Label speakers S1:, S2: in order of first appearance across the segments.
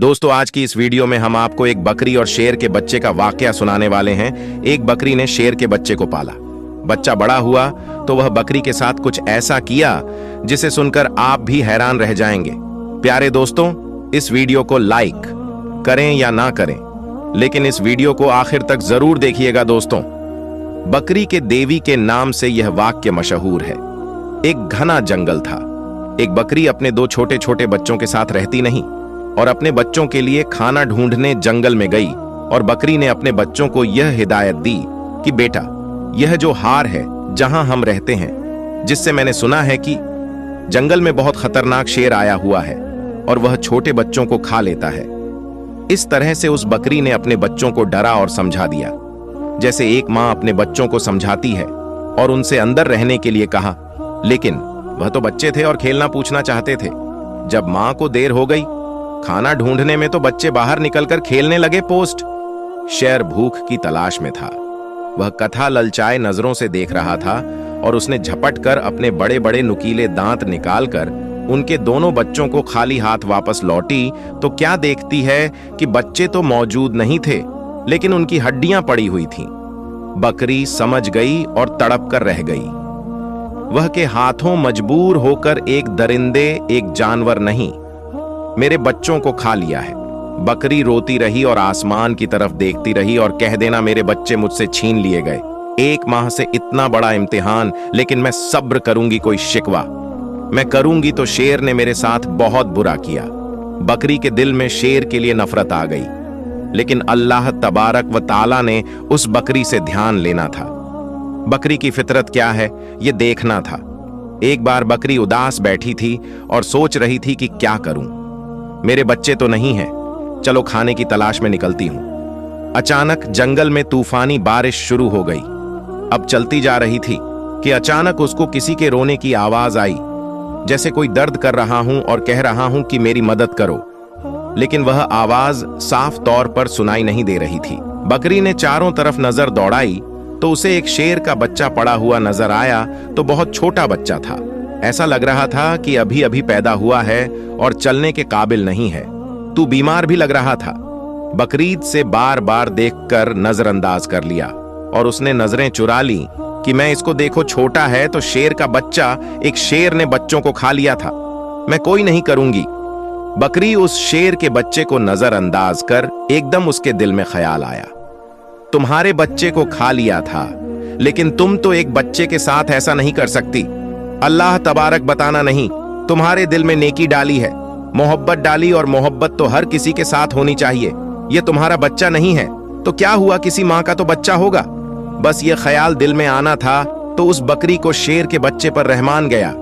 S1: दोस्तों, आज की इस वीडियो में हम आपको एक बकरी और शेर के बच्चे का वाकया सुनाने वाले हैं। एक बकरी ने शेर के बच्चे को पाला। बच्चा बड़ा हुआ तो वह बकरी के साथ कुछ ऐसा किया जिसे सुनकर आप भी हैरान रह जाएंगे। प्यारे दोस्तों, इस वीडियो को लाइक करें या ना करें, लेकिन इस वीडियो को आखिर तक जरूर देखिएगा। दोस्तों, बकरी के देवी के नाम से यह वाक्य मशहूर है। एक घना जंगल था। एक बकरी अपने दो छोटे छोटे बच्चों के साथ रहती नहीं और अपने बच्चों के लिए खाना ढूंढने जंगल में गई। और बकरी ने अपने बच्चों को यह हिदायत दी कि बेटा, यह जो हार है जहां हम रहते हैं, जिससे मैंने सुना है कि जंगल में बहुत खतरनाक शेर आया हुआ है और वह छोटे बच्चों को खा लेता है। इस तरह से उस बकरी ने अपने बच्चों को डरा और समझा दिया, जैसे एक माँ अपने बच्चों को समझाती है, और उनसे अंदर रहने के लिए कहा। लेकिन वह तो बच्चे थे और खेलना पूछना चाहते थे। जब माँ को देर हो गई खाना ढूंढने में, तो बच्चे बाहर निकलकर खेलने लगे पोस्ट। शेर भूख की तलाश में था। वह कथा ललचाए नजरों से देख रहा था और उसने झपट कर अपने बड़े बड़े नुकीले दांत निकालकर उनके दोनों बच्चों को खाली हाथ वापस लौटी तो क्या देखती है कि बच्चे तो मौजूद नहीं थे, लेकिन उनकी हड्डियां पड़ी हुई थीं। बकरी समझ गई और तड़प कर रह गई। वह के हाथों मजबूर होकर एक दरिंदे, एक जानवर नहीं, मेरे बच्चों को खा लिया है। बकरी रोती रही और आसमान की तरफ देखती रही और कह देना, मेरे बच्चे मुझसे छीन लिए गए। 1 माह से इतना बड़ा इम्तिहान, लेकिन मैं सब्र करूंगी, कोई शिकवा मैं करूंगी तो शेर ने मेरे साथ बहुत बुरा किया। बकरी के दिल में शेर के लिए नफरत आ गई, लेकिन अल्लाह तबारक व ताला ने उस बकरी से ध्यान लेना था। बकरी की फितरत क्या है ये देखना था। एक बार बकरी उदास बैठी थी और सोच रही थी कि क्या करूं, मेरे बच्चे तो नहीं हैं, चलो खाने की तलाश में निकलती हूं। अचानक जंगल में तूफानी बारिश शुरू हो गई। अब चलती जा रही थी कि अचानक उसको किसी के रोने की आवाज आई, जैसे कोई दर्द कर रहा हूं और कह रहा हूं कि मेरी मदद करो, लेकिन वह आवाज साफ तौर पर सुनाई नहीं दे रही थी। बकरी ने चारों तरफ नजर दौड़ाई तो उसे एक शेर का बच्चा पड़ा हुआ नजर आया। तो बहुत छोटा बच्चा था, ऐसा लग रहा था कि अभी अभी पैदा हुआ है और चलने के काबिल नहीं है। तू बीमार भी लग रहा था। बकरी से बार बार देखकर नजरअंदाज कर लिया और उसने नजरें चुरा ली कि मैं इसको देखो, छोटा है तो शेर का बच्चा, एक शेर ने बच्चों को खा लिया था, मैं कोई नहीं करूंगी। बकरी उस शेर के बच्चे को नजरअंदाज कर एकदम उसके दिल में ख्याल आया, तुम्हारे बच्चे को खा लिया था, लेकिन तुम तो एक बच्चे के साथ ऐसा नहीं कर सकती। अल्लाह तबारक बताना नहीं, तुम्हारे दिल में नेकी डाली है, मोहब्बत डाली, और मोहब्बत तो हर किसी के साथ होनी चाहिए। ये तुम्हारा बच्चा नहीं है तो क्या हुआ, किसी माँ का तो बच्चा होगा। बस ये ख्याल दिल में आना था तो उस बकरी को शेर के बच्चे पर रहमान गया।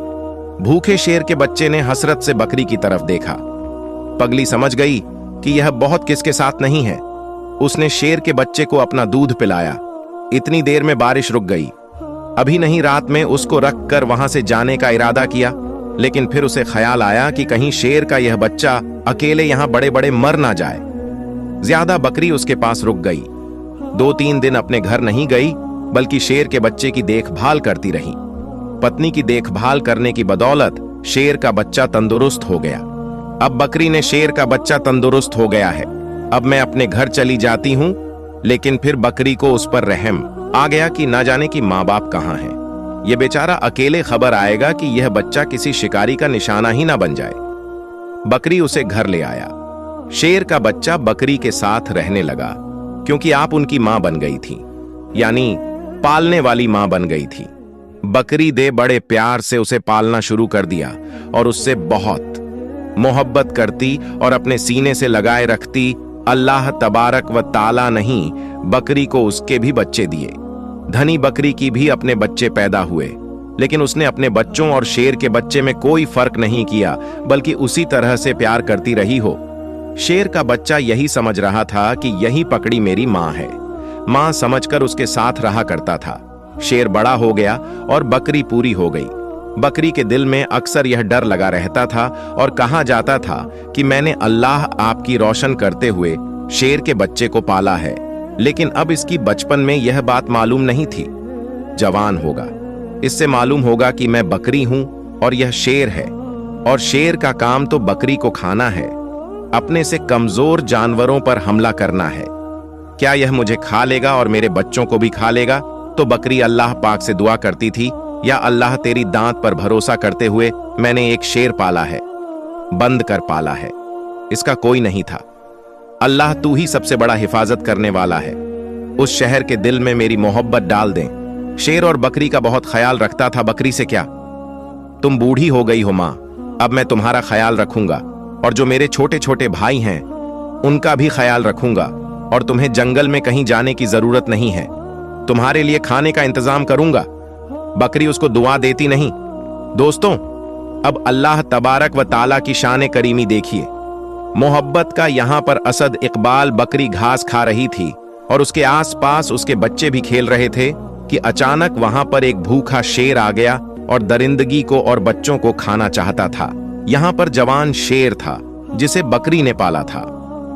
S1: भूखे शेर के बच्चे ने हसरत से बकरी की तरफ देखा। पगली समझ गई कि यह बहुत किसके साथ नहीं है। उसने शेर के बच्चे को अपना दूध पिलाया। इतनी देर में बारिश रुक गई। अभी नहीं रात में उसको रख कर वहां से जाने का इरादा किया, लेकिन फिर उसे ख्याल आया कि कहीं शेर का यह बच्चा अकेले यहां बड़े बड़े मर ना जाए। ज्यादा बकरी उसके पास रुक गई। 2-3 दिन अपने घर नहीं गई, बल्कि शेर के बच्चे की देखभाल करती रही। पत्नी की देखभाल करने की बदौलत शेर का बच्चा तंदुरुस्त हो गया। अब बकरी ने शेर का बच्चा तंदुरुस्त हो गया है, अब मैं अपने घर चली जाती हूं। लेकिन फिर बकरी को उस पर रहम आ गया कि ना जाने कि माँ बाप कहाँ हैं। यह बेचारा अकेले खबर आएगा कि यह बच्चा किसी शिकारी का निशाना ही ना बन जाए। बकरी उसे घर ले आया। शेर का बच्चा बकरी के साथ रहने लगा, क्योंकि आप उनकी मां बन गई थी, यानी पालने वाली मां बन गई थी। बकरी दे बड़े प्यार से उसे पालना शुरू कर दिया और उससे बहुत मोहब्बत करती और अपने सीने से लगाए रखती। अल्लाह तबारक व ताला नहीं, बकरी को उसके भी बच्चे दिए। धनी बकरी की भी अपने बच्चे पैदा हुए, लेकिन उसने अपने बच्चों और शेर के बच्चे में कोई फर्क नहीं किया, बल्कि उसी तरह से प्यार करती रही हो। शेर का बच्चा यही समझ रहा था कि यही पकड़ी मेरी माँ है। माँ समझकर उसके साथ रहा करता था। शेर बड़ा हो गया और बकरी पूरी हो गई। बकरी के दिल में अक्सर यह डर लगा रहता था और कहा जाता था कि मैंने अल्लाह आपकी रोशन करते हुए शेर के बच्चे को पाला है। लेकिन अब इसकी बचपन में यह बात मालूम नहीं थी। जवान होगा, इससे मालूम होगा कि मैं बकरी हूं और यह शेर है, और शेर का काम तो बकरी को खाना है। अपने से कमजोर जानवरों पर हमला करना है। क्या यह मुझे खा लेगा और मेरे बच्चों को भी खा लेगा? तो बकरी अल्लाह पाक से दुआ करती थी, या अल्लाह तेरी दांत पर भरोसा करते हुए मैंने एक शेर पाला है, बंद कर पाला है, इसका कोई नहीं था। अल्लाह तू ही सबसे बड़ा हिफाजत करने वाला है। उस शहर के दिल में मेरी मोहब्बत डाल दें। शेर और बकरी का बहुत ख्याल रखता था। बकरी से क्या, तुम बूढ़ी हो गई हो मां, अब मैं तुम्हारा ख्याल रखूंगा और जो मेरे छोटे छोटे भाई हैं उनका भी ख्याल रखूंगा, और तुम्हें जंगल में कहीं जाने की जरूरत नहीं है, तुम्हारे लिए खाने का इंतजाम करूंगा। बकरी उसको दुआ देती नहीं। दोस्तों, अब अल्लाह तबारक व ताला की शान करीमी देखिए। मोहब्बत का यहां पर असद इकबाल बकरी घास खा रही थी और उसके आसपास उसके बच्चे भी खेल रहे थे कि अचानक वहां पर एक भूखा शेर आ गया और दरिंदगी को और बच्चों को खाना चाहता था। यहां पर जवान शेर था जिसे बकरी ने पाला था।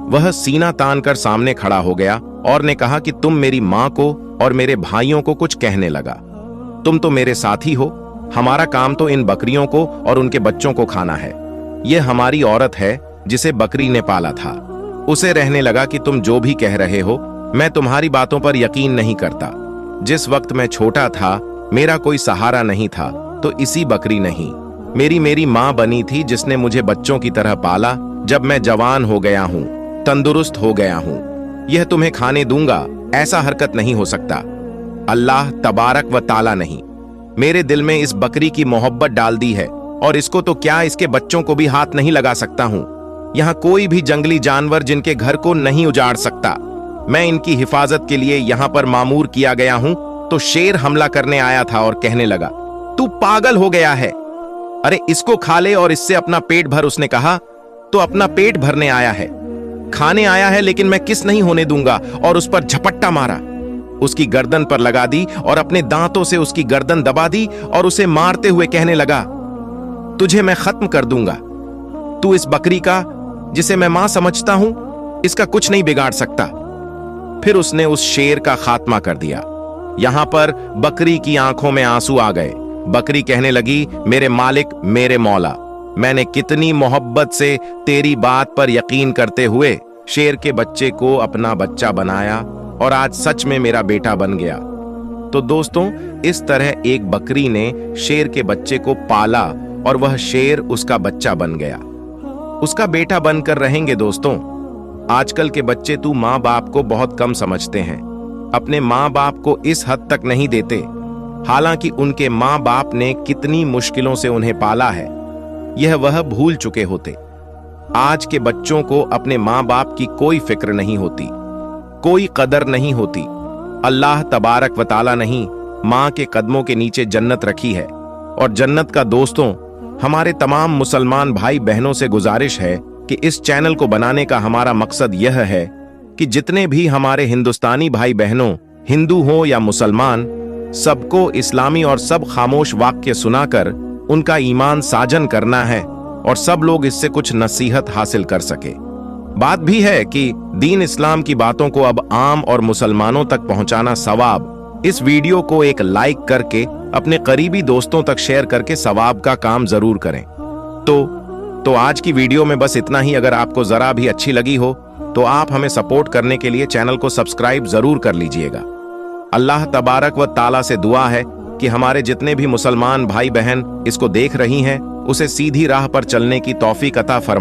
S1: वह सीना तान कर सामने खड़ा हो गया और ने कहा कि तुम मेरी मां को और मेरे भाइयों को कुछ कहने लगा। तुम तो मेरे साथी हो, हमारा काम तो इन बकरियों को और उनके बच्चों को खाना है। यह हमारी औरत है जिसे बकरी ने पाला था। उसे रहने लगा कि तुम जो भी कह रहे हो मैं तुम्हारी बातों पर यकीन नहीं करता। जिस वक्त मैं छोटा था, मेरा कोई सहारा नहीं था, तो इसी बकरी नहीं मेरी मां बनी थी जिसने मुझे बच्चों की तरह पाला। जब मैं जवान हो गया हूं, तंदुरुस्त हो गया हूं, यह तुम्हें खाने दूंगा, ऐसा हरकत नहीं हो सकता। अल्लाह तबारक व ताला नहीं मेरे दिल में इस बकरी की मोहब्बत डाल दी है, और इसको तो क्या इसके बच्चों को भी हाथ नहीं लगा सकता हूं। यहां कोई भी जंगली जानवर जिनके घर को नहीं उजाड़ सकता। मैं इनकी हिफाजत के लिए यहां पर मामूर किया गया हूं। तो शेर हमला करने आया था और कहने लगा, तू पागल हो गया है, अरे इसको खा ले और इससे अपना पेट भर। उसने कहा, तो अपना पेट भरने आया है, खाने आया है, लेकिन मैं किस नहीं होने दूंगा। और उस पर झपट्टा मारा, उसकी गर्दन पर लगा दी और अपने दांतों से उसकी गर्दन दबा दी और उसे मारते हुए कहने लगा, तुझे मैं खत्म कर दूंगा। तू इस बकरी का, जिसे मैं मां समझता हूं, इसका कुछ नहीं बिगाड़ सकता। फिर उसने उस शेर का खात्मा कर दिया। यहां पर बकरी की आंखों में आंसू आ गए। बकरी कहने लगी, मेरे मालिक, मेरे मौला, मैंने कितनी मोहब्बत से तेरी बात पर यकीन करते हुए शेर के बच्चे को अपना बच्चा बनाया और आज सच में मेरा बेटा बन गया। तो दोस्तों, इस तरह एक बकरी ने शेर के बच्चे को पाला और वह शेर उसका बच्चा बन गया, उसका बेटा बनकर रहेंगे। दोस्तों, आजकल के बच्चे तू माँ बाप को बहुत कम समझते हैं, अपने माँ बाप को इस हद तक नहीं देते, हालांकि उनके माँ बाप ने कितनी मुश्किलों से उन्हें पाला है, यह वह भूल चुके होते। आज के बच्चों को अपने माँ बाप की कोई फिक्र नहीं होती, कोई कदर नहीं होती। अल्लाह तबारक व ताला नहीं माँ के कदमों के नीचे जन्नत रखी है। और जन्नत का दोस्तों, हमारे तमाम मुसलमान भाई बहनों से गुजारिश है कि इस चैनल को बनाने का हमारा मकसद यह है कि जितने भी हमारे हिंदुस्तानी भाई बहनों, हिंदू हो या मुसलमान, सबको इस्लामी और सब खामोश वाक्य सुनाकर उनका ईमान साजन करना है और सब लोग इससे कुछ नसीहत हासिल कर सके। बात भी है कि दीन इस्लाम की बातों को अब आम और मुसलमानों तक पहुंचाना सवाब। इस वीडियो को एक लाइक करके अपने करीबी दोस्तों तक शेयर करके सवाब का काम जरूर करें। तो आज की वीडियो में बस इतना ही। अगर आपको जरा भी अच्छी लगी हो तो आप हमें सपोर्ट करने के लिए चैनल को सब्सक्राइब जरूर कर लीजिएगा। अल्लाह तबारक व ताला से दुआ है कि हमारे जितने भी मुसलमान भाई बहन इसको देख रही हैं, उसे सीधी राह पर चलने की तौफीक अता फरमाए।